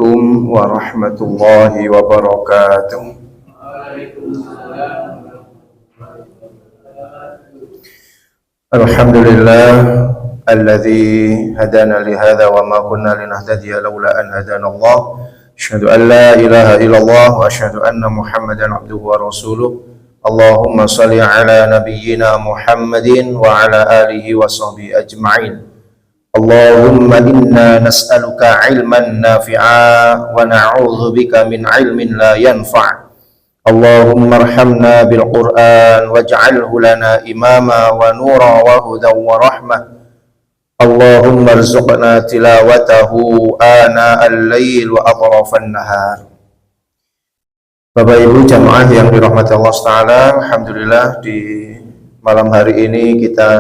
Assalamualaikum warahmatullahi wabarakatuh. Alhamdulillah alladzi hadana li hadza wa ma kunna linahtadiya laula an hadana Allah. Asyhadu an la ilaha illallah wa asyhadu anna Muhammadan abduhu wa rasuluh. Allahumma shalli ala nabiyyina Muhammadin wa ala alihi wa sahbihi ajma'in. Allahumma inna nas'aluka ilman nafi'a wa na'udzu bika min ilmin la yanfa'. Allahumma arhamna bil Qur'an waj'alhu lana imama wa nura wa hudan wa rahmah. Allahumma arzuqna tilawatahu ana al-lail wa atrafan nahar. Bapak Ibu jamaah yang dirahmati Allah Ta'ala, alhamdulillah di malam hari ini kita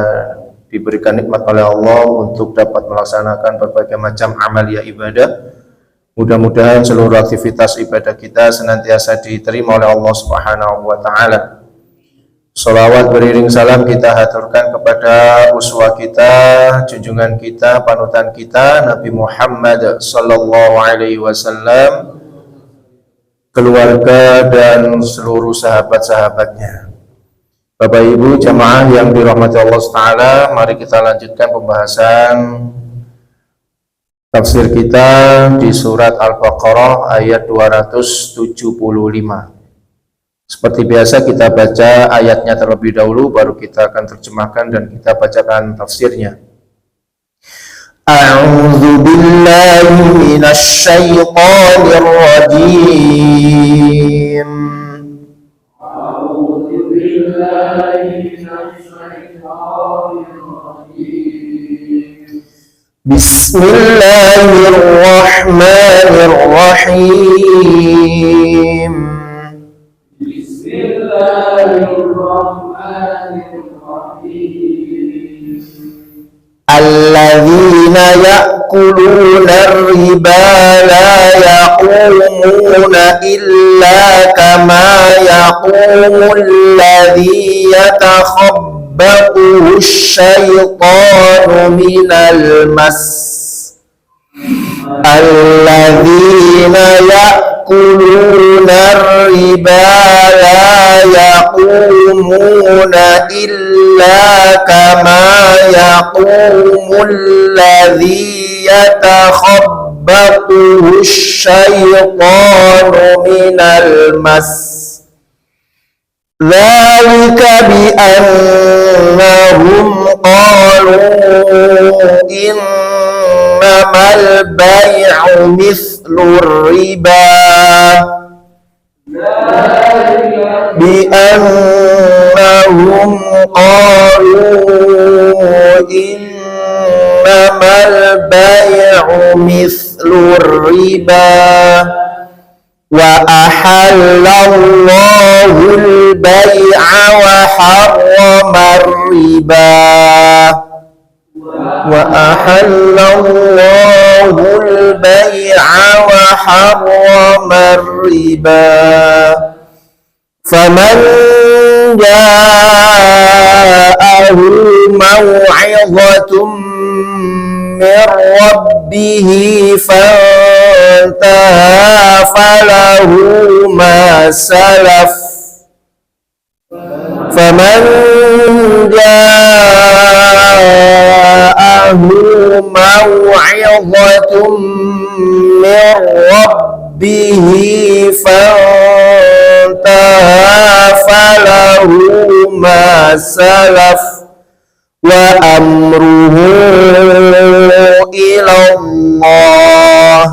diberikan nikmat oleh Allah untuk dapat melaksanakan berbagai macam amalia ibadah. Mudah-mudahan seluruh aktivitas ibadah kita senantiasa diterima oleh Allah Subhanahu wa taala. Shalawat beriring salam kita haturkan kepada uswah kita, junjungan kita, panutan kita Nabi Muhammad sallallahu alaihi wasallam, keluarga dan seluruh sahabat-sahabatnya. Bapak Ibu jamaah yang dirahmati Allah Ta'ala, mari kita lanjutkan pembahasan tafsir kita di surat Al-Baqarah ayat 275. Seperti biasa kita baca ayatnya terlebih dahulu, baru kita akan terjemahkan dan kita bacakan tafsirnya. A'udzu billahi minasy syaithanir rajim. Bismillahirrahmanirrahim. Alladzina ya'kuluna ar-riba la yaqumuna illa kama yaqumu alladhi yatakhabbathu asy-syaitanu minal mas. Alladzina ya'kuluna ar-riba la yaqumuna illa kama yaqumu alladhi yatakhabbathu asy-syaitanu minal mas. Dzalika bi annahum qalu innamal bay'u mithlur riba. Bi annahum qalu innamal bay'u mithlur riba wa ahallallahu al-bay'a wa harrama ar-riba wa ahallallahu al-bay'a wa harrama ar-riba faman ja'ahu maw'izatun min rabbihi fantaha falahu ma salaf faman ja'ahu maw'izatun min rabbihi fantaha falahu ma salaf wa amruhu ila Allah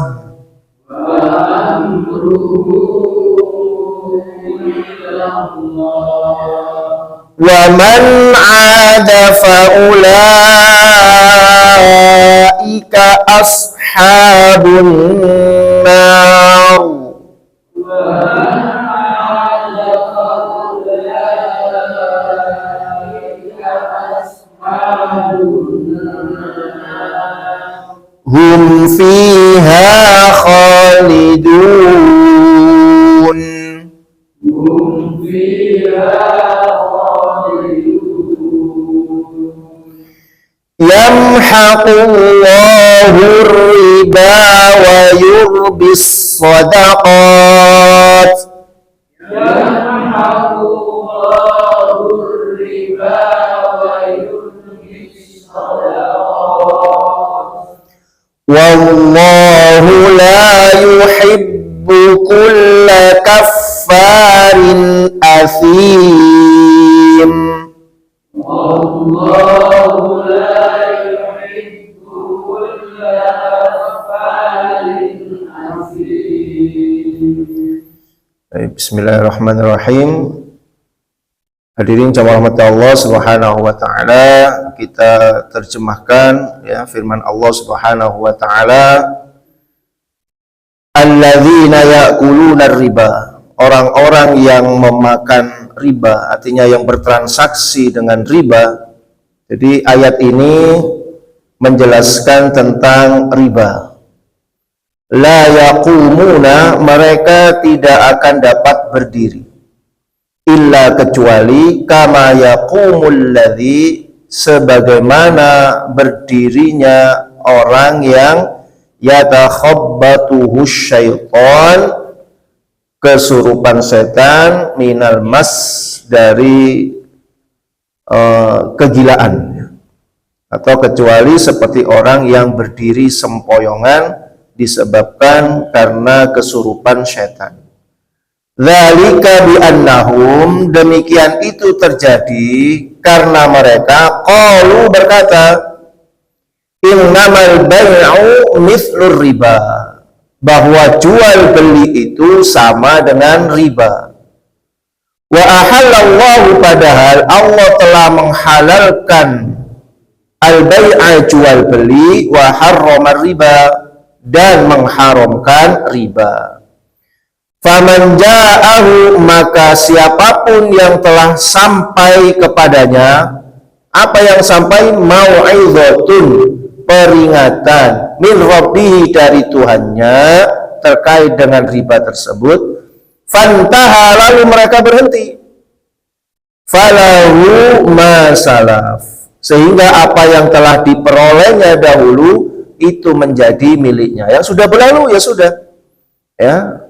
wa man 'ada fa ulaika ashabun nar. Hum fiha khalidun. Yamhaqullahu riba wa yurbis sadaqat. Wallahu la yuhibbu kulla kaffarin athim. Wallahu la yuhibbu kulla kaffarin athim. Bismillahirrahmanirrahim. Hadirin jamaah rahmat Allah Subhanahu wa taala, kita terjemahkan ya firman Allah Subhanahu wa taala, alladzina ya'kuluna riba, orang-orang yang memakan riba, artinya yang bertransaksi dengan riba. Jadi ayat ini menjelaskan tentang riba. La yaqumuna, mereka tidak akan dapat berdiri, illa kecuali kama yaqumul ladzi, sebagaimana berdirinya orang yang yatakhabbatuhu syaitan, kesurupan setan, minal mas, dari kegilaan, atau kecuali seperti orang yang berdiri sempoyongan disebabkan karena kesurupan setan. Dzalika bi'annahum, demikian itu terjadi karena mereka qalu, berkata, innamal bai'u mithlur riba, bahwa jual beli itu sama dengan riba. Wa ahallallahu, padahal Allah telah menghalalkan al-bai'a, jual beli, wa harrama riba, dan mengharamkan riba. Faman ja'ahu, maka siapapun yang telah sampai kepadanya, apa yang sampai? Mau'izatun, peringatan, min rabbihi, dari Tuhannya, terkait dengan riba tersebut. Fantaha, lalu mereka berhenti. Falahu masalaf, sehingga apa yang telah diperolehnya dahulu itu menjadi miliknya. Yang sudah berlalu ya sudah, ya.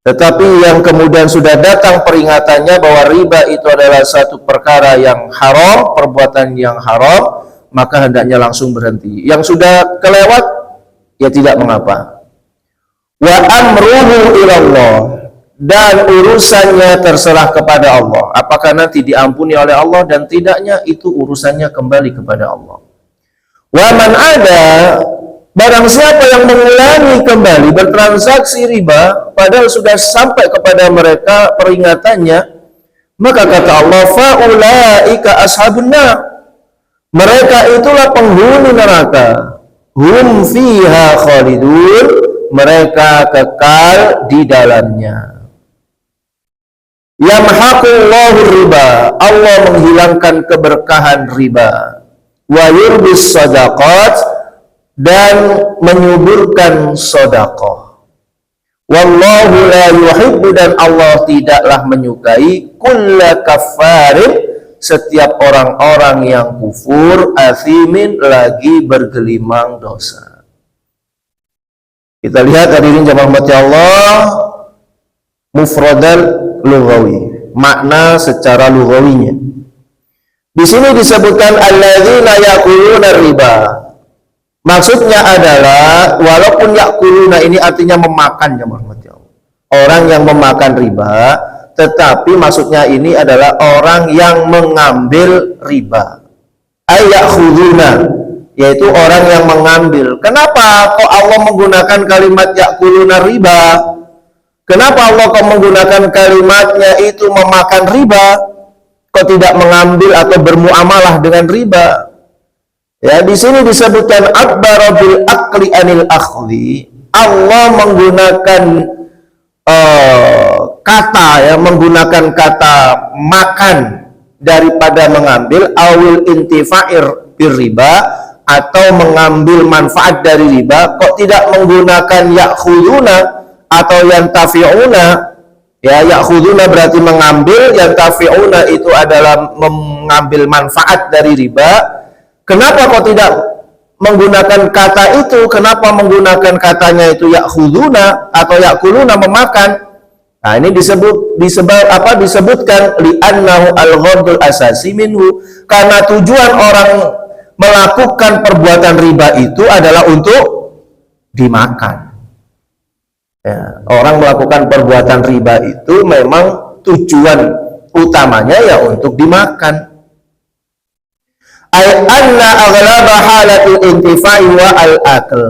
Tetapi yang kemudian sudah datang peringatannya bahwa riba itu adalah satu perkara yang haram, perbuatan yang haram, maka hendaknya langsung berhenti. Yang sudah kelewat, ya tidak mengapa. Wa amruhu ilallah, dan urusannya terserah kepada Allah. Apakah nanti diampuni oleh Allah dan tidaknya, itu urusannya kembali kepada Allah. Wa man ada, barang siapa yang mengulangi kembali bertransaksi riba, padahal sudah sampai kepada mereka peringatannya, maka kata Allah, faulaika ashabun nar, mereka itulah penghuni neraka, hum fiha khalidun, mereka kekal di dalamnya. Yamhaqullahu riba, Allah menghilangkan keberkahan riba, wa yurbis sadaqat, dan menyuburkan sedekah. Wallahu la yuhibbu, dan Allah tidaklah menyukai kulla kafarin, setiap orang-orang yang kufur, athimin, lagi bergelimang dosa. Kita lihat hadirin jamaah rahmati Allah, mufradal lughawi, makna secara lughawinya. Di sini disebutkan alladzina yaquluna riba. Maksudnya adalah, walaupun yakuluna ini artinya memakan, orang yang memakan riba, tetapi maksudnya ini adalah orang yang mengambil riba. Ayakhuduna, yaitu orang yang mengambil. Kenapa kok Allah menggunakan kalimat yakuluna riba? Kenapa Allah kok menggunakan kalimatnya itu memakan riba? Kok tidak mengambil atau bermuamalah dengan riba? Ya, di sini disebutkan akbara bil akli anil akhdhi. Allah menggunakan kata, ya, menggunakan kata makan daripada mengambil, awil intifa'ir bir riba, atau mengambil manfaat dari riba. Kok tidak menggunakan ya'khuduna atau yantafi'una? Ya, ya'khuduna berarti mengambil, yantafi'una itu adalah mengambil manfaat dari riba. Kenapa kok tidak menggunakan kata itu, kenapa menggunakan katanya itu ya'khuduna atau ya'kuluna, memakan. Nah, ini disebutkan li'annahu al-ghardul asasi minhu, karena tujuan orang melakukan perbuatan riba itu adalah untuk dimakan. Ya, orang melakukan perbuatan riba itu memang tujuan utamanya ya untuk dimakan. Ay anna aghlaba halatul intifai wa al-akl.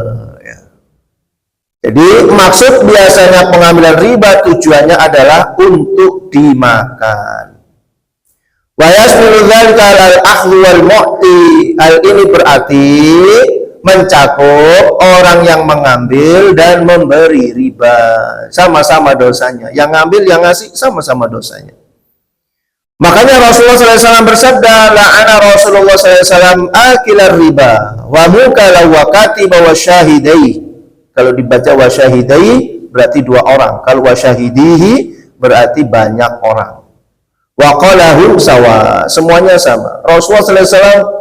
Jadi maksud biasanya pengambilan riba tujuannya adalah untuk dimakan. Wa yasmilu dzalika al-akhdhu wal mu'ti. Hal ini berarti mencakup orang yang mengambil dan memberi riba, sama-sama dosanya. Yang ngambil, yang ngasih, sama-sama dosanya. Makanya Rasulullah SAW bersabda, la'ana Rasulullah SAW akilar riba wa mukala wa katiba wa syahidai. Kalau dibaca wa syahidai berarti 2 orang. Kalau wa syahidihi berarti banyak orang. Wa qalahum sawa, semuanya sama. Rasulullah SAW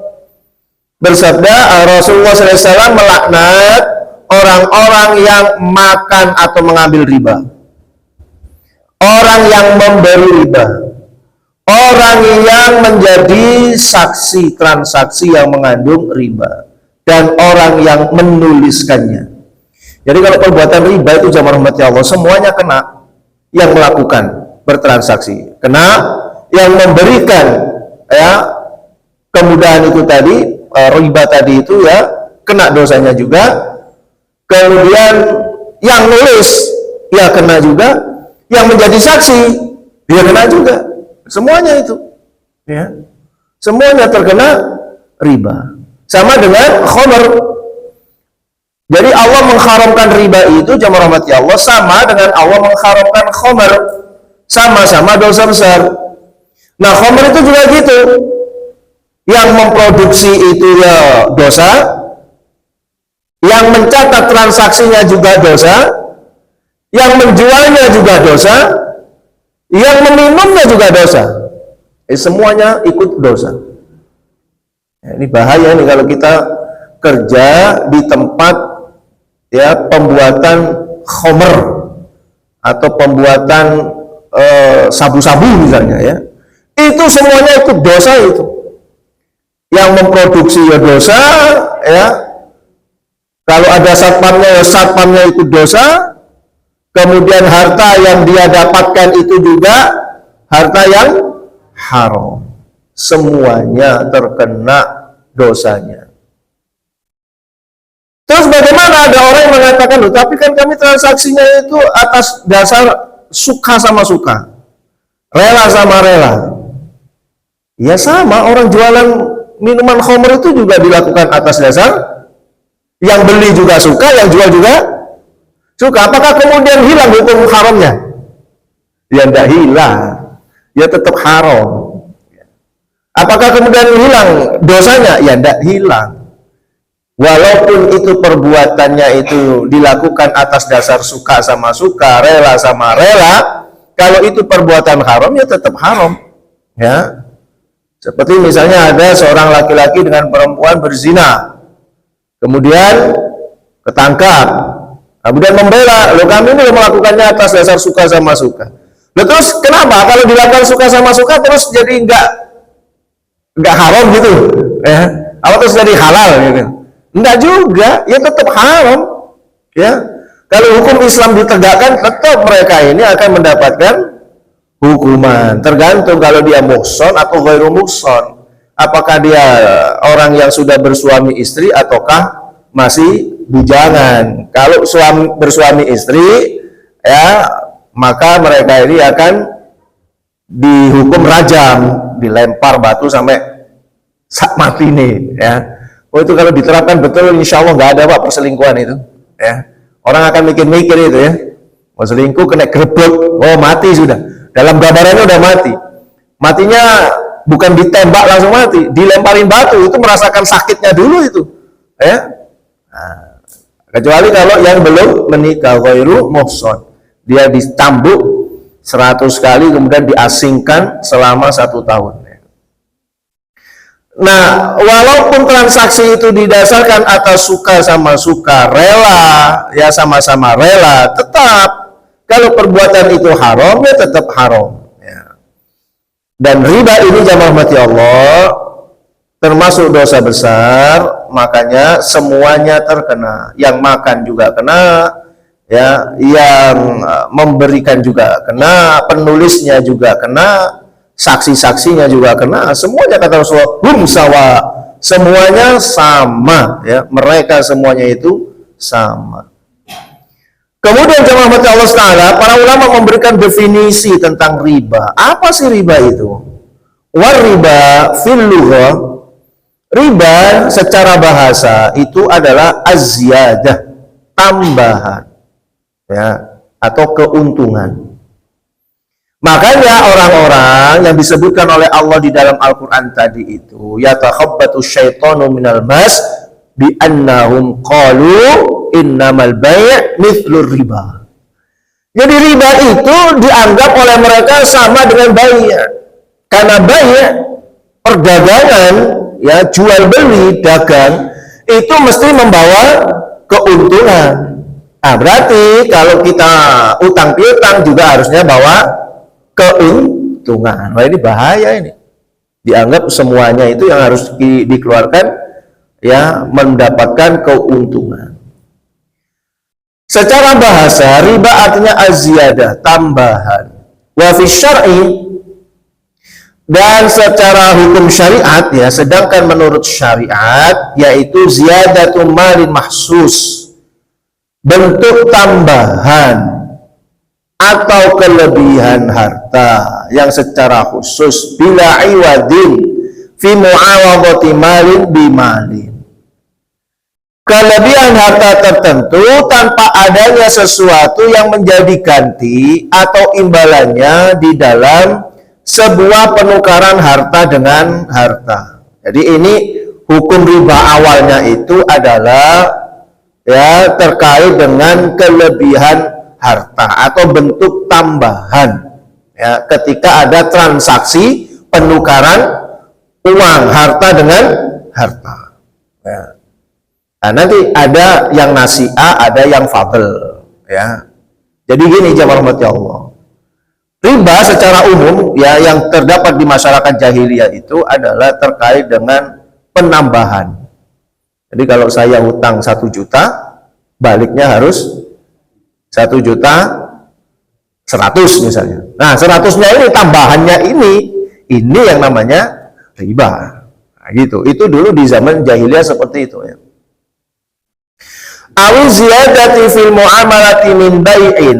bersabda, Rasulullah SAW melaknat orang-orang yang makan atau mengambil riba, orang yang memberi riba, orang yang menjadi saksi transaksi yang mengandung riba, dan orang yang menuliskannya. Jadi kalau perbuatan riba itu jamaah rahmati Allah semuanya kena, yang melakukan bertransaksi kena, yang memberikan ya kemudahan itu tadi, riba tadi itu ya kena dosanya juga, kemudian yang nulis ya kena juga, yang menjadi saksi dia kena juga, semuanya itu ya, semuanya terkena riba. Sama dengan khamr. Jadi Allah mengharamkan riba itu jamaah rahmati Allah sama dengan Allah mengharamkan khamr, sama-sama dosa besar. Nah, khamr itu juga gitu, yang memproduksi itu ya dosa, yang mencatat transaksinya juga dosa, yang menjualnya juga dosa, yang meminumnya juga dosa. Semuanya ikut dosa. Ini bahaya nih kalau kita kerja di tempat ya pembuatan khamr atau pembuatan sabu-sabu misalnya ya. Itu semuanya ikut dosa itu. Yang memproduksi ya dosa ya. Kalau ada satpamnya ya satpamnya ikut dosa. Kemudian harta yang dia dapatkan itu juga harta yang haram. Semuanya terkena dosanya. Terus bagaimana ada orang yang mengatakan, loh tapi kan kami transaksinya itu atas dasar suka sama suka, rela sama rela. Ya sama, orang jualan minuman khamr itu juga dilakukan atas dasar yang beli juga suka, yang jual juga suka. Apakah kemudian hilang hukum haramnya? Ya tidak hilang, ya tetap haram. Apakah kemudian hilang dosanya? Ya tidak hilang. Walaupun itu perbuatannya itu dilakukan atas dasar suka sama suka, rela sama rela, kalau itu perbuatan haram ya tetap haram. Ya. Seperti misalnya ada seorang laki-laki dengan perempuan berzina, kemudian ketangkap, kemudian membela, lo kami ini melakukannya atas dasar suka sama suka. Loh, terus kenapa kalau dilakukan suka sama suka terus jadi enggak haram gitu? Ya. Apa terus jadi halal gitu? Enggak juga, ya tetap haram. Ya, kalau hukum Islam ditegakkan, tetap mereka ini akan mendapatkan hukuman. Tergantung kalau dia muhson atau ghairu muhson. Apakah dia orang yang sudah bersuami istri ataukah masih bujangan? Kalau bersuami istri, ya maka mereka ini akan dihukum rajam, dilempar batu sampai mati nih. Ya. Oh itu kalau diterapkan betul, insya Allah nggak ada pak perselingkuhan itu, ya. Orang akan mikir-mikir itu ya, mau selingkuh kena grebek, oh mati sudah. Dalam gambarannya udah mati. Matinya bukan ditembak langsung mati, dilemparin batu, itu merasakan sakitnya dulu itu, ya. Nah, kecuali kalau yang belum menikah, ghairu muhson, dia dicambuk 100 kali kemudian diasingkan selama 1 tahun. Nah, walaupun transaksi itu didasarkan atas suka sama suka, rela, ya sama-sama rela, tetap kalau perbuatan itu haram, ya tetap haram. Ya. Dan riba ini jamaah rahmati Allah termasuk dosa besar, makanya semuanya terkena. Yang makan juga kena, ya, yang memberikan juga kena, penulisnya juga kena, saksi-saksinya juga kena, semuanya kata Rasulullah hum sawa, semuanya sama, ya, mereka semuanya itu sama. Kemudian jemaah mati Allah Ta'ala, para ulama memberikan definisi tentang riba. Apa sih riba itu? War riba fil lughah, riba secara bahasa itu adalah az-ziyadah, tambahan, ya, atau keuntungan. Makanya orang-orang yang disebutkan oleh Allah di dalam Al-Quran tadi itu, yatakhabbatu syaitanu minal mas bi annahum qalu innamal bai' mithlur riba. Jadi riba itu dianggap oleh mereka sama dengan bai'. Karena bai', perdagangan, ya, jual beli, dagang, itu mesti membawa keuntungan. Nah, berarti kalau kita utang piutang juga harusnya bawa keuntungan. Wah, ini bahaya ini. Dianggap semuanya itu yang harus dikeluarkan, ya, mendapatkan keuntungan. Secara bahasa riba artinya az-ziyadah, tambahan. Wa fi syar'i, dan secara hukum syariat, ya, sedangkan menurut syariat yaitu ziyadatu malin mahsus, bentuk tambahan atau kelebihan harta yang secara khusus bila iwadin fi mu'awadati malin bimalin, kelebihan harta tertentu tanpa adanya sesuatu yang menjadi ganti atau imbalannya di dalam sebuah penukaran harta dengan harta. Jadi ini hukum riba awalnya itu adalah, ya, terkait dengan kelebihan harta atau bentuk tambahan, ya, ketika ada transaksi penukaran uang harta dengan harta, ya. Nah, nanti ada yang nasi'ah, ada yang fadl, ya. Jadi gini jamaah rahmati Allah, riba secara umum, ya, yang terdapat di masyarakat jahiliyah itu adalah terkait dengan penambahan. Jadi kalau saya hutang 1 juta, baliknya harus 1.100.000 misalnya. Nah, 100-nya ini tambahannya ini yang namanya riba. Nah, gitu. Itu dulu di zaman jahiliyah seperti itu, ya. Awi ziyadati fil muamalati min bai'in,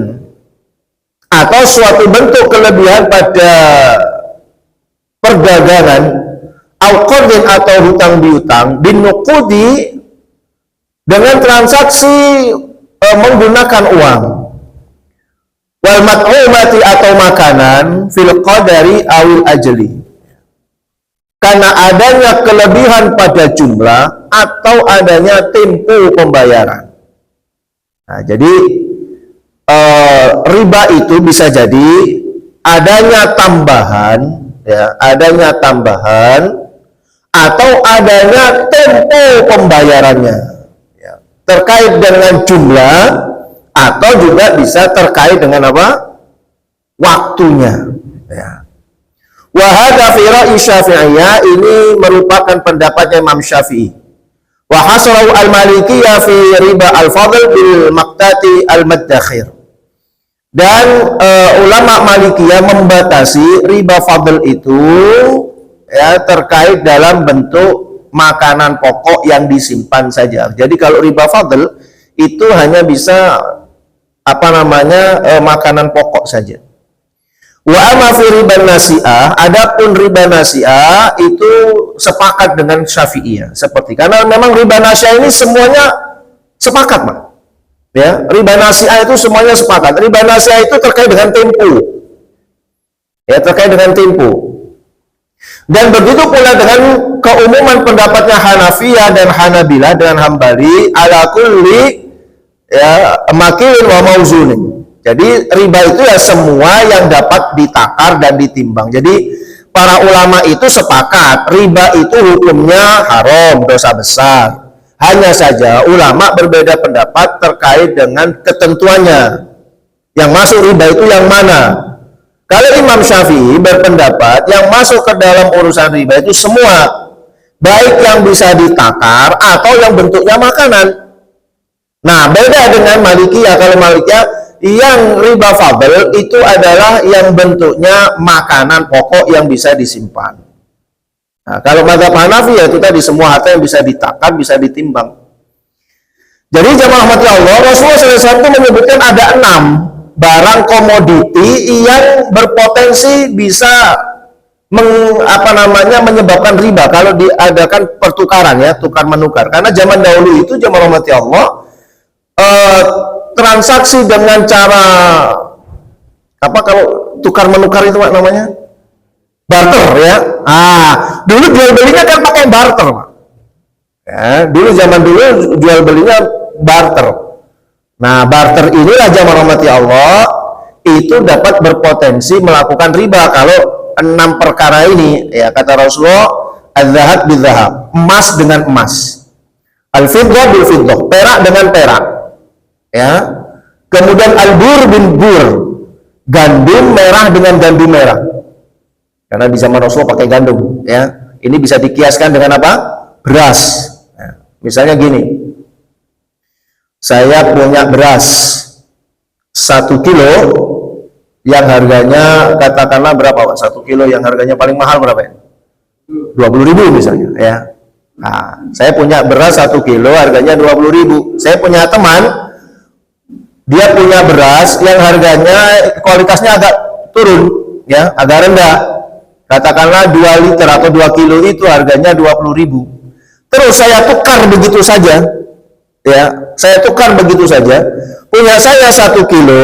atau suatu bentuk kelebihan pada perdagangan, au qardin atau hutang piutang, binuqudi, dengan transaksi menggunakan uang, wal mat'umati atau makanan, fil qadari awil ajli, karena adanya kelebihan pada jumlah atau adanya tempo pembayaran. Nah, jadi riba itu bisa jadi adanya tambahan, ya, adanya tambahan atau adanya tempo pembayarannya, ya, terkait dengan jumlah atau juga bisa terkait dengan apa? Waktunya, ya. Wa hadza fi ra'i Syafi'iyah, ini merupakan pendapatnya Imam Syafi'i. Wa hasrahu al-Malikiyah fi riba al-fadl bil maqtati al-maddakhir. Dan ulama Malikiyah membatasi riba fadl itu, ya, terkait dalam bentuk makanan pokok yang disimpan saja. Jadi kalau riba fadl itu hanya bisa makanan pokok saja. Wa amma fi riba nasi'ah, adapun riba nasi'ah itu sepakat dengan Syafi'iyah, seperti, karena memang riba nasi'ah ini semuanya sepakat, Pak. Ya, riba nasi'ah itu semuanya sepakat. Riba nasi'ah itu terkait dengan tempo. Ya, terkait dengan tempo. Dan begitu pula dengan keumuman pendapatnya Hanafiyah dan Hanabilah dan Hambali ala kulli, ya, makilin wa mauzunin. Jadi riba itu ya semua yang dapat ditakar dan ditimbang. Jadi para ulama itu sepakat riba itu hukumnya haram, dosa besar. Hanya saja ulama berbeda pendapat terkait dengan ketentuannya. Yang masuk riba itu yang mana? Kalau Imam Syafi'i berpendapat yang masuk ke dalam urusan riba itu semua, baik yang bisa ditakar atau yang bentuknya makanan. Nah, beda dengan Malikiyah. Kalau Malikiyah, yang riba fadl itu adalah yang bentuknya makanan pokok yang bisa disimpan. Nah, kalau mazhab Hanafi ya itu tadi semua harta yang bisa ditakar, bisa ditimbang. Jadi jamaah rahmati Allah, Rasulullah SAW menyebutkan ada 6 barang komoditi yang berpotensi bisa menyebabkan riba kalau diadakan pertukaran ya, tukar menukar. Karena zaman dahulu itu jamaah rahmati Allah, transaksi dengan cara apa, kalau tukar menukar itu Pak, namanya barter ya. Dulu jual belinya kan pakai barter Pak. Ya, dulu zaman dulu jual belinya barter. Nah, barter inilah jamaah rahmati Allah itu dapat berpotensi melakukan riba kalau 6 perkara ini ya, kata Rasulullah, az-zahab bil-zahab, emas dengan emas, al-fiddah bil-fiddah, perak dengan perak. Ya. Kemudian al-bur bin bur, gandum merah dengan gandum merah. Karena di zaman Rasulullah pakai gandum, ya. Ini bisa dikiaskan dengan apa? Beras. Ya. Misalnya gini, saya punya beras 1 kilo yang harganya katakanlah berapa Pak? 1 kilo yang harganya paling mahal berapa ya? 20.000 misalnya, ya. Nah, saya punya beras 1 kilo harganya 20.000. Saya punya teman, dia punya beras yang harganya kualitasnya agak turun ya, agak rendah, katakanlah 2 liter atau 2 kilo itu harganya 20.000. terus saya tukar begitu saja ya, saya tukar begitu saja, punya saya 1 kilo,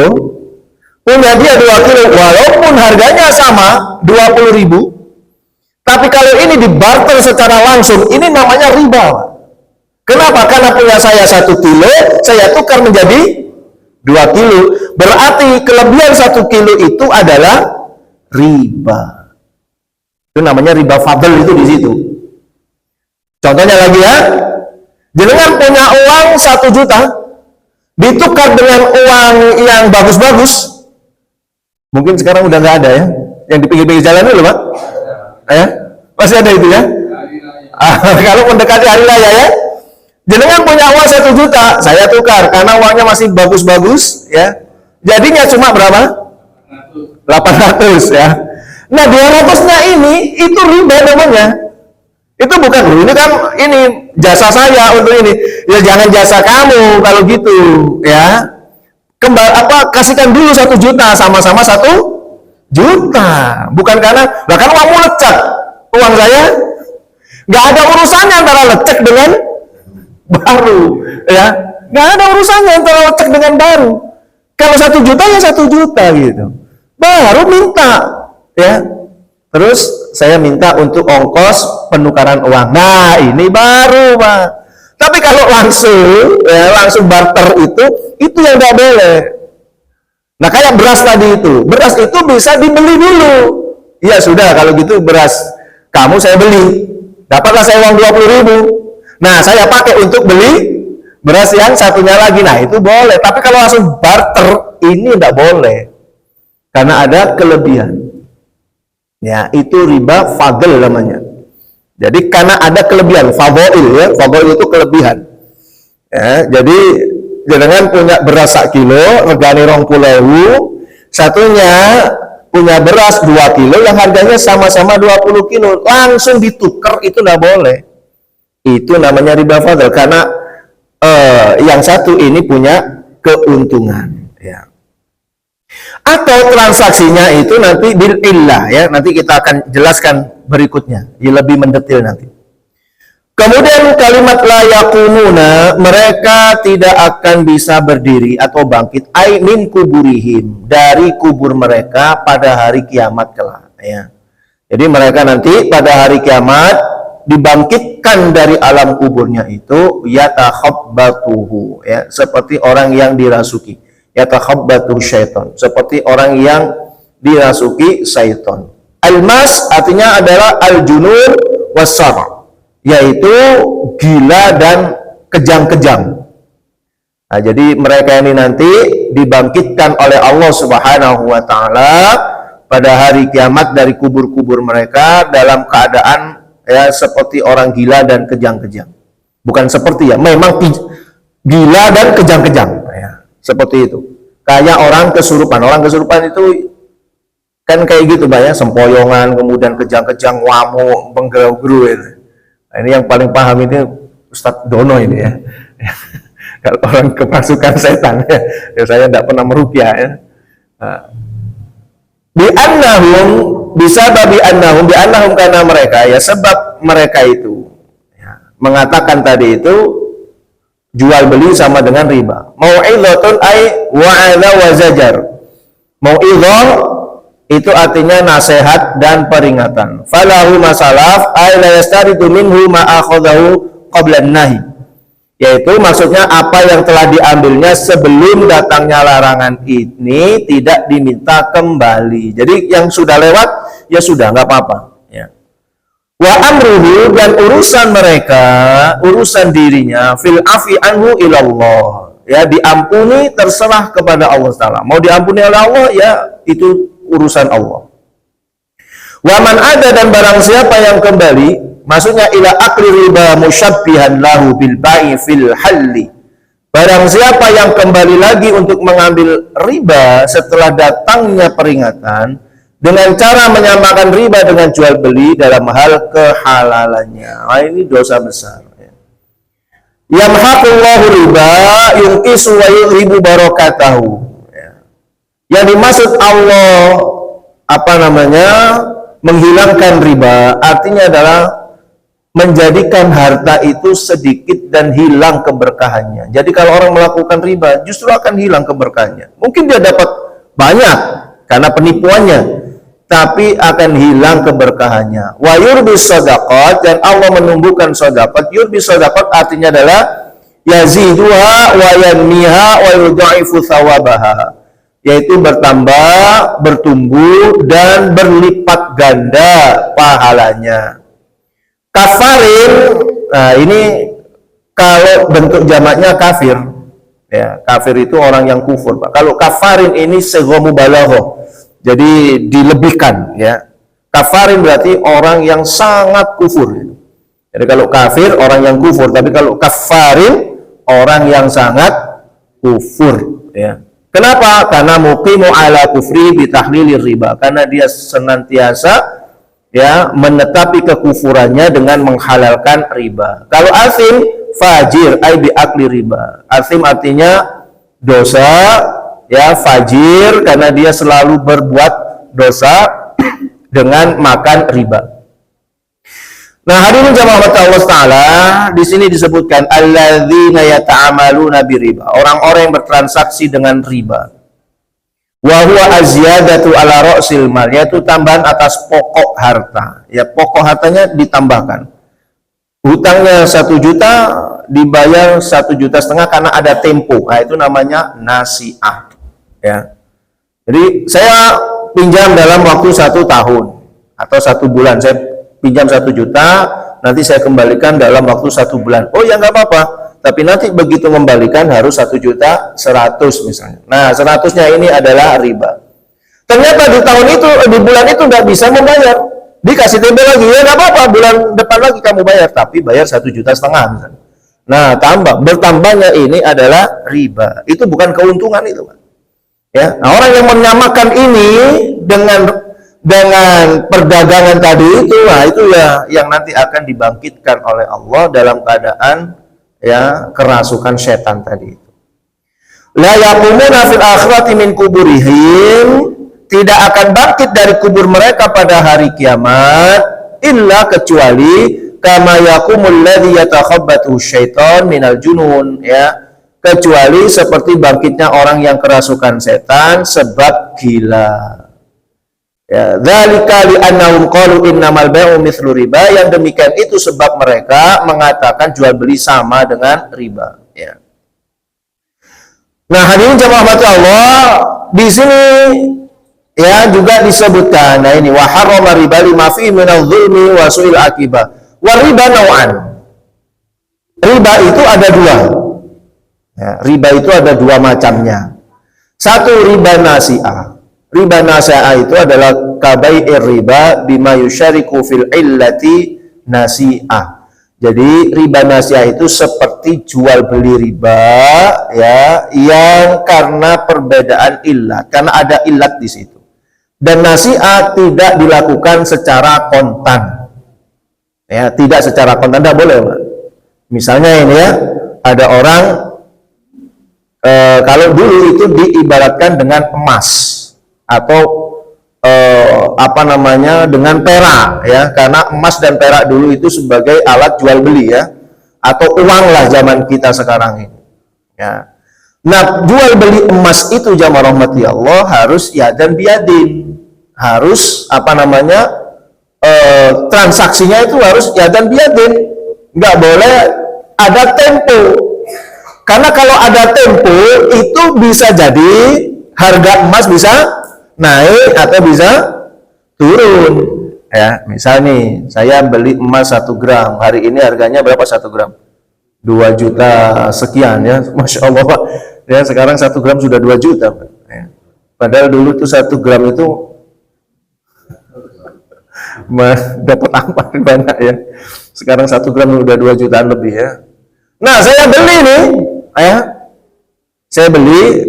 punya dia 2 kilo, walaupun harganya sama 20.000, tapi kalau ini dibarter secara langsung, ini namanya riba. Kenapa? Karena punya saya 1 kilo, saya tukar menjadi 2 kilo, berarti kelebihan 1 kilo itu adalah riba. Itu namanya riba fadl, itu di situ. Contohnya lagi ya, jenengan punya uang 1 juta, ditukar dengan uang yang bagus-bagus, mungkin sekarang udah nggak ada ya, yang di pinggir-pinggir jalan dulu Pak, ya masih ada itu ya. Kalau mendekati hari raya ya, jenengan punya uang 1 juta, saya tukar karena uangnya masih bagus-bagus ya. Jadinya cuma berapa? 800 ya. Nah, 200-nya ini itu riba namanya. Itu bukan, ini kan ini jasa saya untuk ini. Ya jangan jasa kamu kalau gitu ya. Kasihkan dulu 1 juta, sama-sama 1 juta. Bukan karena, lah kan uangmu lecek, uang saya nggak ada urusannya antara lecek dengan baru ya, nggak ada urusannya antara lecek dengan baru. Kalau 1 juta ya 1 juta gitu, baru minta ya, terus saya minta untuk ongkos penukaran uang. Nah ini baru Pak. Tapi kalau langsung ya, langsung barter itu yang nggak boleh. Nah kayak beras tadi itu, beras itu bisa dibeli dulu. Ya sudah, kalau gitu beras kamu saya beli, dapatlah saya uang 20.000. Nah, saya pakai untuk beli beras yang satunya lagi. Nah, itu boleh. Tapi kalau langsung barter, ini tidak boleh. Karena ada kelebihan. Ya, itu riba fadl namanya. Jadi, karena ada kelebihan. Fadl ya. Fadl itu kelebihan. Ya, jadi, jangan punya beras 1 kilo, regane 20.000. Satunya punya beras 2 kilo yang harganya sama-sama 20 kilo. Langsung ditukar, itu tidak boleh. Itu namanya riba fadl, karena yang satu ini punya keuntungan ya. Atau transaksinya itu nanti bil illah ya, nanti kita akan jelaskan berikutnya, ya, lebih mendetail nanti. Kemudian kalimat la yaqumuna, mereka tidak akan bisa berdiri atau bangkit ai min kuburihim, dari kubur mereka pada hari kiamat kelak ya. Jadi mereka nanti pada hari kiamat dibangkitkan dari alam kuburnya itu yatakhabbatuhu ya, seperti orang yang dirasuki, yatakhabbatuhu syaitan, seperti orang yang dirasuki syaitan. Al-mas artinya adalah al-junun was-sar', yaitu gila dan kejang-kejang. Nah, jadi mereka ini nanti dibangkitkan oleh Allah Subhanahu wa taala pada hari kiamat dari kubur-kubur mereka dalam keadaan ya seperti orang gila dan kejang-kejang. Bukan seperti ya, memang gila dan kejang-kejang ya, seperti itu. Kayak orang kesurupan. Orang kesurupan itu kan kayak gitu, Pak ya, sempoyongan, kemudian kejang-kejang, wamuk, menggeru-geru itu. Nah, ini yang paling paham ini Ustadz Dono ini ya. Kalau orang kemasukan setan ya saya tidak pernah meruqyah ya. Bi annahum bisababi annahum karena mereka ya sebab mereka itu ya, mengatakan tadi itu jual beli sama dengan riba. Mau'izatun ay wa'adha wa zajar. Mau'izah itu artinya nasihat dan peringatan. Falahu masalaf ay la yastaridu minhu ma akhadahu qabla nahi. Yaitu maksudnya apa yang telah diambilnya sebelum datangnya larangan ini tidak diminta kembali. Jadi yang sudah lewat ya sudah, nggak apa-apa ya. Wa amruhu, dan urusan mereka, urusan dirinya, fil afi anhu ilallah, ya diampuni terserah kepada Allah Ta'ala. Mau diampuni oleh Allah ya itu urusan Allah. Wa man ada, dan barang siapa yang kembali, maksudnya ila akli riba musyabbihan lahu bil ba'i fil halli. Barang siapa yang kembali lagi untuk mengambil riba setelah datangnya peringatan dengan cara menyamakan riba dengan jual beli dalam hal kehalalannya. Nah, ini dosa besar. Yamhaqullahu riba yunqisu wa yudhibu barakatahu. Yang dimaksud Allah menghilangkan riba artinya adalah menjadikan harta itu sedikit dan hilang keberkahannya. Jadi kalau orang melakukan riba justru akan hilang keberkahannya. Mungkin dia dapat banyak karena penipuannya, tapi akan hilang keberkahannya. Wa yurbis shadaqat, dan Allah menumbuhkan sedekah. Yurbis shadaqat artinya adalah yaziduha wa yanmiha wa yudha'ifu thawabaha, yaitu bertambah, bertumbuh dan berlipat ganda pahalanya. Kafarin, nah ini kalau bentuk jamaknya kafir, ya kafir itu orang yang kufur, Pak. Kalau kafarin ini seghomu balaghah, jadi dilebihkan, ya. Kafarin berarti orang yang sangat kufur. Jadi kalau kafir orang yang kufur, tapi kalau kafarin orang yang sangat kufur, ya. Kenapa? Karena muqimu ala kufri bitahlilir riba, karena dia senantiasa ya menetapi kekufurannya dengan menghalalkan riba. Kalau asim fajir ay bi akli riba. Asim artinya dosa, ya, fajir karena dia selalu berbuat dosa dengan makan riba. Nah, hadirin jamaah Allah Ta'ala, di sini disebutkan alladzina yata'amaluna biriba, orang-orang yang bertransaksi dengan riba. Wa huwa azyadatu ala ra'sil mal, yaitu tambahan atas pokok harta. Ya, pokok hartanya ditambahkan. Hutangnya 1 juta dibayar 1,5 juta karena ada tempo. Nah, itu namanya nasi'ah. Ya. Jadi saya pinjam dalam waktu 1 tahun atau 1 bulan. Saya pinjam 1 juta, nanti saya kembalikan dalam waktu 1 bulan. Oh ya, nggak apa-apa. Tapi nanti begitu membalikan harus 1.100.000 misalnya. Nah, 100-nya ini adalah riba. Ternyata di tahun itu, di bulan itu nggak bisa membayar. Dikasih tempo lagi, ya nggak apa-apa, bulan depan lagi kamu bayar, tapi bayar 1,5 juta misalnya. Nah, bertambahnya ini adalah riba. Itu bukan keuntungan itu, Pak. Ya, nah, orang yang menyamakan ini dengan perdagangan tadi itu, nah itu ya yang nanti akan dibangkitkan oleh Allah dalam keadaan ya kerasukan setan tadi itu. La yaqumuna fil akhirati min kuburihim, tidak akan bangkit dari kubur mereka pada hari kiamat illa kecuali kama yaqumul ladzi yatakhabbathu syaitan minal junun, ya, kecuali seperti bangkitnya orang yang kerasukan setan sebab gila. Ya, dzalika li annahum qalu innamal bai'u mithlu riba, yang demikian itu sebab mereka mengatakan jual beli sama dengan riba, ya. Nah, hadirin jamaah Allah, di sini Ya, juga disebutkan. Nah ini wa harrama riba lima fi min adh-dhulmi wa su'il akibah. Wa riba nau'an. Riba itu ada dua. Ya, riba itu ada dua macamnya. Satu riba nasi'ah. Riba nasi'ah itu adalah kabai'ir riba bima yusyariku fil illati nasi'ah. Jadi riba nasi'ah itu seperti jual beli riba ya, yang karena perbedaan illat, karena ada illat di situ. Dan nasi'ah tidak dilakukan secara kontan. Ya, tidak secara kontan, tidak boleh, Pak. Misalnya ini ya, ada orang kalau dulu itu diibaratkan dengan emas atau apa namanya dengan perak ya, karena emas dan perak dulu itu sebagai alat jual beli ya, atau uang lah zaman kita sekarang ini ya. Nah, jual beli emas itu jamaah rahmati Allah harus yadan biadin, harus apa namanya transaksinya itu harus yadan biadin, nggak boleh ada tempo, karena kalau ada tempo itu bisa jadi harga emas bisa naik atau bisa turun ya. Misal nih saya beli emas 1 gram, hari ini harganya berapa 1 gram? 2 juta sekian ya, Masya Allah Pak ya. Sekarang 1 gram sudah 2 juta Pak ya. Padahal dulu tuh 1 gram itu dapat apa banyak ya. Sekarang 1 gram udah 2 jutaan lebih ya. Nah saya beli nih ya, saya beli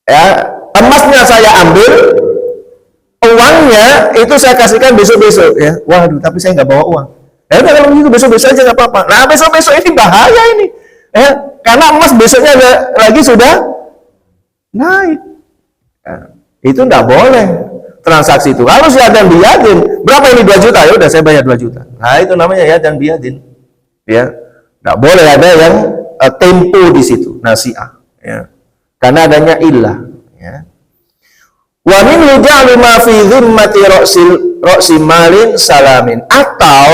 ya, emasnya saya ambil, uangnya itu saya kasihkan besok-besok ya. Waduh, tapi saya nggak bawa uang. Ya udah kalau gitu besok-besok aja nggak apa-apa. Nah besok-besok ini bahaya ini ya, karena emas besoknya lagi sudah naik ya, itu nggak boleh transaksi itu. Kalau ya dan biadin, berapa ini 2 juta, ya udah saya bayar 2 juta. Nah itu namanya ya dan biadin ya, nggak boleh ada yang tempo di situ nasi'ah ya, karena adanya illah ya. Wa min ja'lu ma fi dhimmati ra'si malin salamin, atau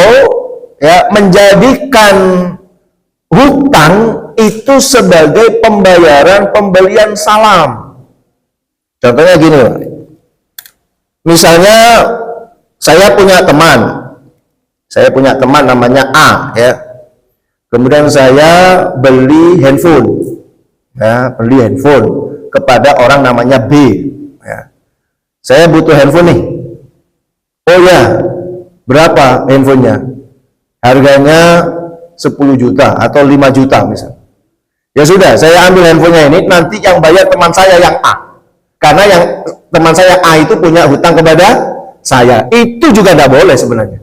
ya menjadikan hutang itu sebagai pembayaran pembelian salam. Contohnya gini, misalnya saya punya teman namanya A ya, kemudian saya beli handphone ya, kepada orang namanya B ya. Saya butuh handphone nih, oh ya berapa handphonenya, harganya 10 juta atau 5 juta misal. Ya sudah, saya ambil handphonenya ini, nanti yang bayar teman saya yang A, karena yang teman saya A itu punya hutang kepada saya. Itu juga tidak boleh sebenarnya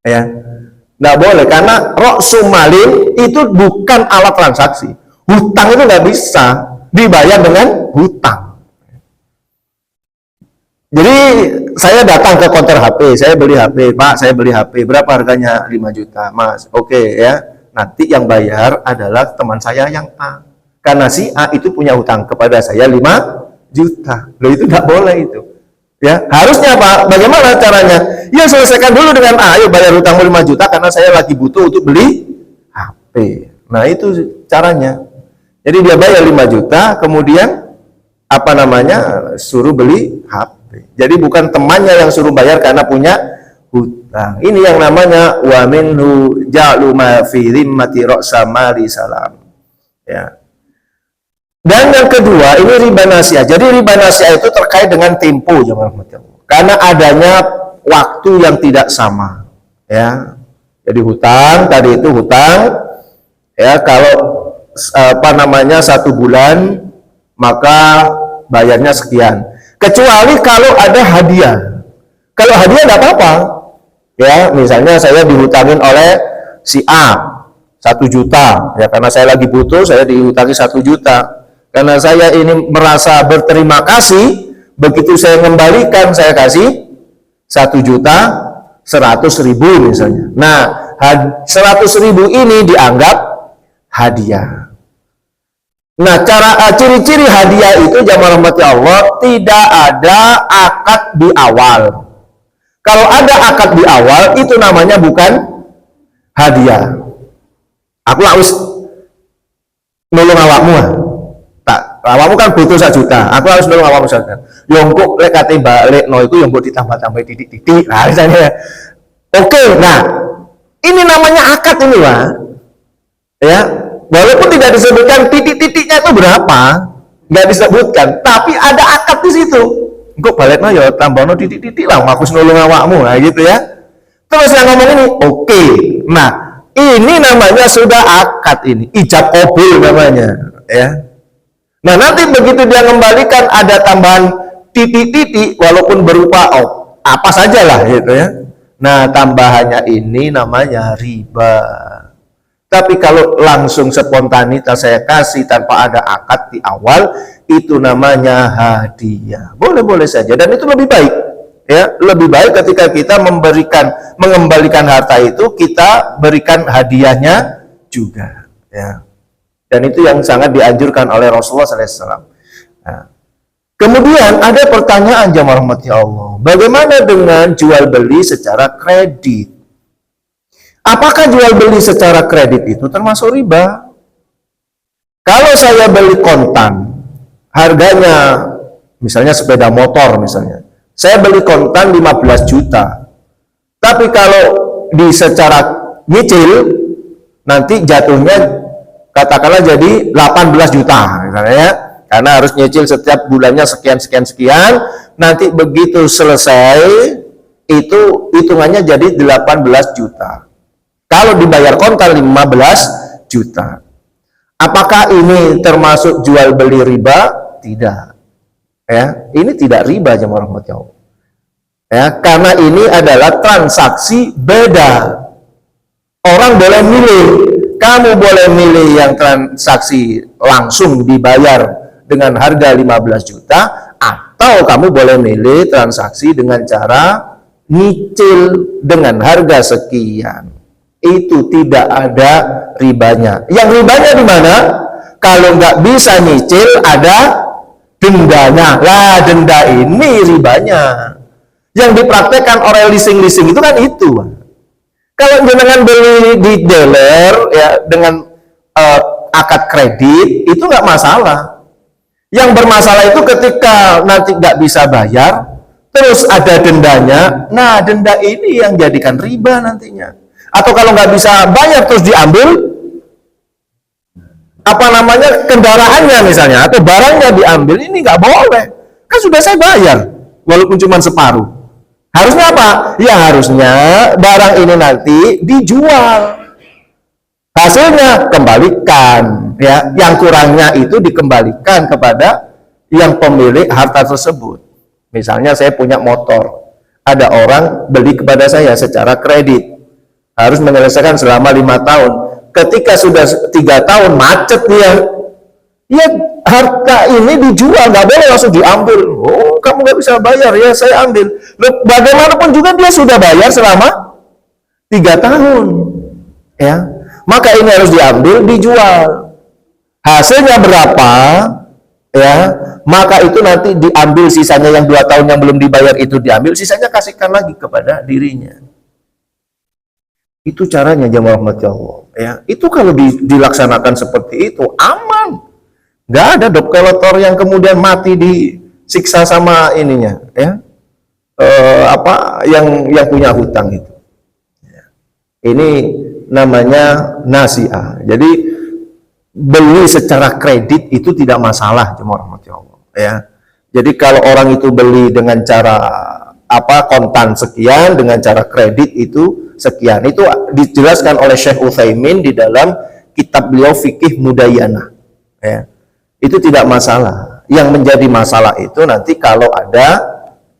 ya, tidak boleh, karena ra'su malin itu bukan alat transaksi. Hutang itu nggak bisa dibayar dengan hutang. Jadi saya datang ke konter HP, saya beli HP, Pak, saya beli HP, berapa harganya? 5 juta, Mas. Oke ya, nanti yang bayar adalah teman saya yang A, karena si A itu punya hutang kepada saya 5 juta. Loh, itu nggak boleh itu. Ya, harusnya Pak, bagaimana caranya? Ya selesaikan dulu dengan A, ayo bayar hutang 5 juta karena saya lagi butuh untuk beli HP. Nah, itu caranya. Jadi dia bayar 5 juta, kemudian apa namanya? Suruh beli HP. Jadi bukan temannya yang suruh bayar karena punya hutang. Ini yang namanya wa minhu ja'lu ma fi dhimmati ra'sa mali salam. Ya. Dan yang kedua, ini riba nasi'ah. Jadi riba nasi'ah itu terkait dengan tempo, karena adanya waktu yang tidak sama. Ya. Jadi hutang tadi itu hutang ya, kalau apa namanya 1 bulan maka bayarnya sekian. Kecuali kalau ada hadiah. Kalau hadiah tidak apa-apa. Ya, misalnya saya dihutangin oleh si A 1 juta, ya karena saya lagi butuh, saya dihutangi 1 juta. Karena saya ini merasa berterima kasih, begitu saya kembalikan saya kasih 1.100.000 misalnya. Nah, 100.000 ini dianggap hadiah. Nah, ciri-ciri hadiah itu jamaah rahmati Allah, tidak ada akad di awal. Kalau ada akad di awal, itu namanya bukan hadiah. Aku harus nolong awakmu, tak awakmu kan butuh 1 juta, aku harus nolong awakmu 1 juta. Yo engko lek kate balekno iku yo mbok ditambah-tambah titik-titik. Nah, misalnya. Oke, nah ini namanya akad ini, Pak. Ya, walaupun tidak disebutkan titik-titiknya itu berapa, nggak disebutkan, tapi ada akad di situ. Engko balekno yo tambahno titik-titik lah, aku nolong awakmu, nah gitu ya. Terus yang ngomong ini, oke. Nah, ini namanya sudah akad ini, ijab qabul namanya, ya. Nah, nanti begitu dia kembalikan ada tambahan titik-titik walaupun berupa apa saja lah gitu ya. Nah, tambahannya ini namanya riba. Tapi kalau langsung spontanitas saya kasih tanpa ada akad di awal, itu namanya hadiah. Boleh-boleh saja dan itu lebih baik. Ya, lebih baik ketika kita mengembalikan harta itu kita berikan hadiahnya juga, ya. Dan itu yang sangat dianjurkan oleh Rasulullah SAW. Nah, kemudian ada pertanyaan jamaah rahmati Allah. Bagaimana dengan jual beli secara kredit? Apakah jual beli secara kredit itu termasuk riba? Kalau saya beli kontan, harganya misalnya sepeda motor misalnya. Saya beli kontan 15 juta. Tapi kalau secara nyicil nanti jatuhnya katakanlah jadi 18 juta misalnya ya, karena harus nyicil setiap bulannya sekian, nanti begitu selesai itu hitungannya jadi 18 juta kalau dibayar kontan 15 juta. Apakah ini termasuk jual beli riba? Tidak ya, ini tidak riba jemaah rahmati Allah ya, karena ini adalah transaksi beda. Orang boleh milih. Kamu boleh milih yang transaksi langsung dibayar dengan harga 15 juta atau kamu boleh milih transaksi dengan cara nyicil dengan harga sekian. Itu tidak ada ribanya. Yang ribanya di mana? Kalau nggak bisa nyicil ada dendanya. Lah, denda ini ribanya. Yang dipraktekkan oleh leasing-leasing itu kan itu. Kalau jenengan beli di dealer ya dengan akad kredit itu nggak masalah. Yang bermasalah itu ketika nanti nggak bisa bayar, terus ada dendanya. Nah, denda ini yang jadikan riba nantinya. Atau kalau nggak bisa bayar terus diambil apa namanya kendaraannya misalnya atau barangnya diambil, ini nggak boleh. Kan sudah saya bayar walaupun cuma separuh. Harusnya apa? Ya harusnya barang ini nanti dijual. Hasilnya kembalikan, ya. Yang kurangnya itu dikembalikan kepada yang pemilik harta tersebut. Misalnya saya punya motor, ada orang beli kepada saya secara kredit, harus menyelesaikan selama 5 tahun. Ketika sudah 3 tahun macet dia, ya harta ini dijual, nggak boleh langsung diambil. Oh, kamu nggak bisa bayar, ya saya ambil. Loh, bagaimanapun juga dia sudah bayar selama 3 tahun, ya. Maka ini harus diambil, dijual. Hasilnya berapa, ya? Maka itu nanti diambil sisanya yang 2 tahun yang belum dibayar itu diambil, sisanya kasihkan lagi kepada dirinya. Itu caranya jamaah rahmati Allah, ya. Itu kalau dilaksanakan seperti itu aman. Nggak ada debt collector yang kemudian mati disiksa sama ininya, ya. Yang punya hutang itu. Ya. Ini namanya nasi'ah. Jadi beli secara kredit itu tidak masalah jemaah rahmati Allah, ya. Jadi kalau orang itu beli dengan cara kontan sekian, dengan cara kredit itu sekian. Itu dijelaskan oleh Syekh Utsaimin di dalam kitab beliau Fikih Mudayanah, ya. Itu tidak masalah. Yang menjadi masalah itu nanti kalau ada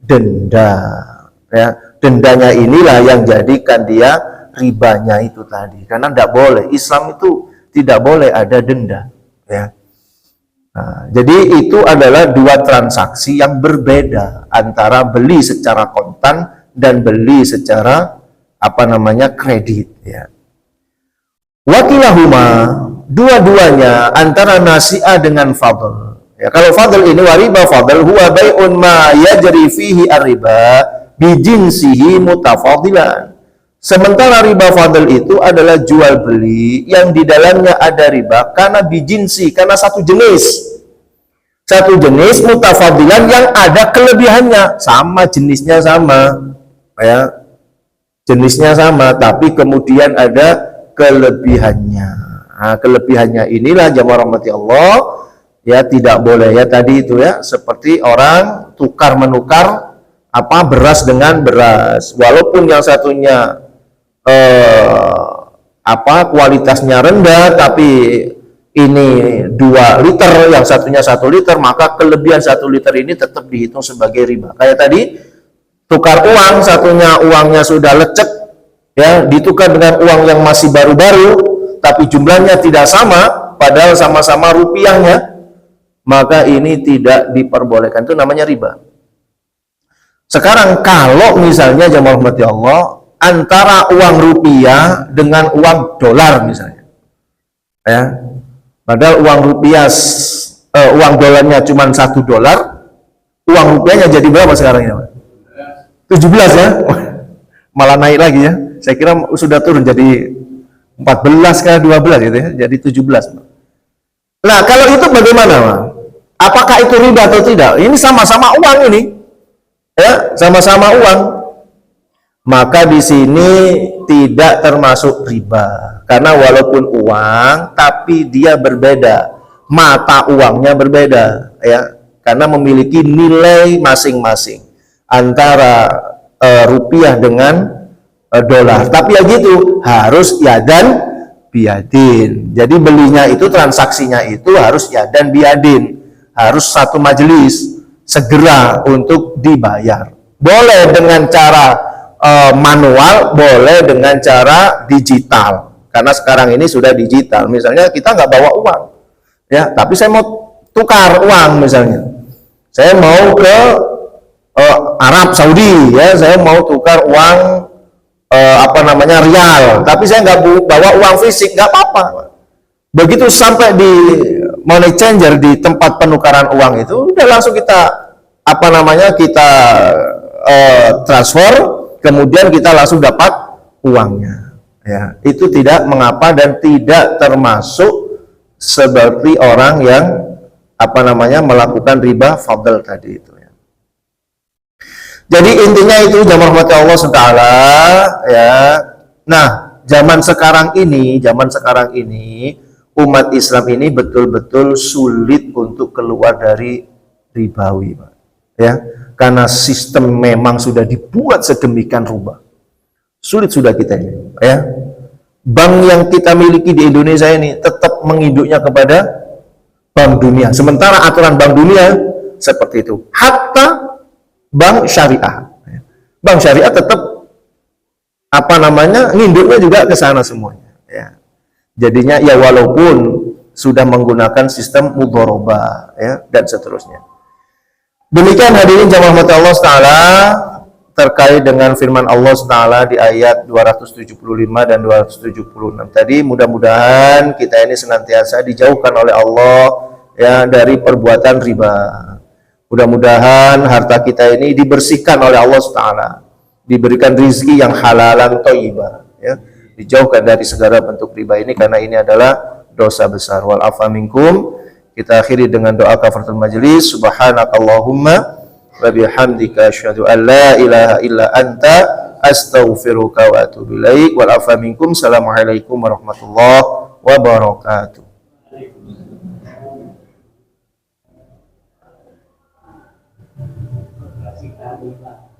denda, ya. Dendanya inilah yang jadikan dia ribanya itu tadi. Karena tidak boleh, Islam itu tidak boleh ada denda, ya. Nah, jadi itu adalah 2 transaksi yang berbeda antara beli secara kontan dan beli secara kredit, ya. Wakilahuma, dua-duanya antara nasi'ah dengan fadl. Ya, kalau fadl ini wariba fadl huwa bai'un ma yajri fihi ar-riba bi jinsihi mutafadilan. Sementara riba fadl itu adalah jual beli yang di dalamnya ada riba karena bijinsi, karena satu jenis. Satu jenis mutafadilan yang ada kelebihannya, sama jenisnya sama, ya. Jenisnya sama, tapi kemudian ada kelebihannya. Nah, kelebihannya inilah jamaah rahmati Allah, ya tidak boleh ya tadi itu ya, seperti orang tukar menukar apa beras dengan beras, walaupun yang satunya kualitasnya rendah, tapi ini 2 liter, yang satunya 1 liter, maka kelebihan 1 liter ini tetap dihitung sebagai riba. Kayak tadi tukar uang, satunya uangnya sudah lecek, ya ditukar dengan uang yang masih baru-baru, tapi jumlahnya tidak sama, padahal sama-sama rupiahnya, maka ini tidak diperbolehkan. Itu namanya riba. Sekarang kalau misalnya jamaah rahmati Allah, antara uang rupiah dengan uang dolar misalnya, ya, padahal uang rupiah, uang dolarnya cuma $1, uang rupiahnya jadi berapa sekarang ini? 17 ya, malah naik lagi ya. Saya kira sudah turun jadi 14 ke 12 gitu ya, jadi 17. Nah kalau itu bagaimana, Pak? Apakah itu riba atau tidak? Ini sama-sama uang ini, ya sama-sama uang. Maka di sini tidak termasuk riba, karena walaupun uang, tapi dia berbeda, mata uangnya berbeda, ya, karena memiliki nilai masing-masing antara rupiah dengan dolar. Tapi ya gitu, harus yadan biadin. Jadi belinya itu, transaksinya itu harus yadan biadin, harus satu majelis, segera untuk dibayar. Boleh dengan cara manual, boleh dengan cara digital, karena sekarang ini sudah digital. Misalnya kita nggak bawa uang, ya, tapi saya mau tukar uang, misalnya saya mau ke Arab Saudi, ya, saya mau tukar uang rial, tapi saya nggak bawa uang fisik, nggak apa-apa. Begitu sampai di money changer, di tempat penukaran uang itu, udah langsung kita kita transfer, kemudian kita langsung dapat uangnya, ya. Itu tidak mengapa dan tidak termasuk seperti orang yang melakukan riba fadl tadi itu. Jadi intinya itu jamaah rahmati Allah SWT, ya. Nah, zaman sekarang ini umat Islam ini betul-betul sulit untuk keluar dari ribawi, Pak. Ya, karena sistem memang sudah dibuat sedemikian rupa. Sulit sudah kita ini, ya. Bank yang kita miliki di Indonesia ini tetap menginduknya kepada Bank Dunia. Sementara aturan Bank Dunia seperti itu. Hatta bank syariah, bank syariah tetap nginduknya juga ke sana semuanya, ya. Jadinya ya walaupun sudah menggunakan sistem mudharabah, ya, dan seterusnya. Demikian hadirin jamaah rahmati Allah Ta'ala terkait dengan firman Allah Ta'ala di ayat 275 dan 276 tadi. Mudah-mudahan kita ini senantiasa dijauhkan oleh Allah, ya, dari perbuatan riba. Mudah-mudahan harta kita ini dibersihkan oleh Allah Ta'ala, diberikan rizki yang halalan thayyibah, ya, dijauhkan dari segala bentuk riba ini, karena ini adalah dosa besar. Wal afa minkum. Kita akhiri dengan doa kafaratul majelis. Subhanakallahumma wa bihamdika asyhadu an la ilaha illa anta astaghfiruka wa atubu ilaik. Wal afa minkum. Assalamualaikum warahmatullahi wabarakatuh. Terima kasih.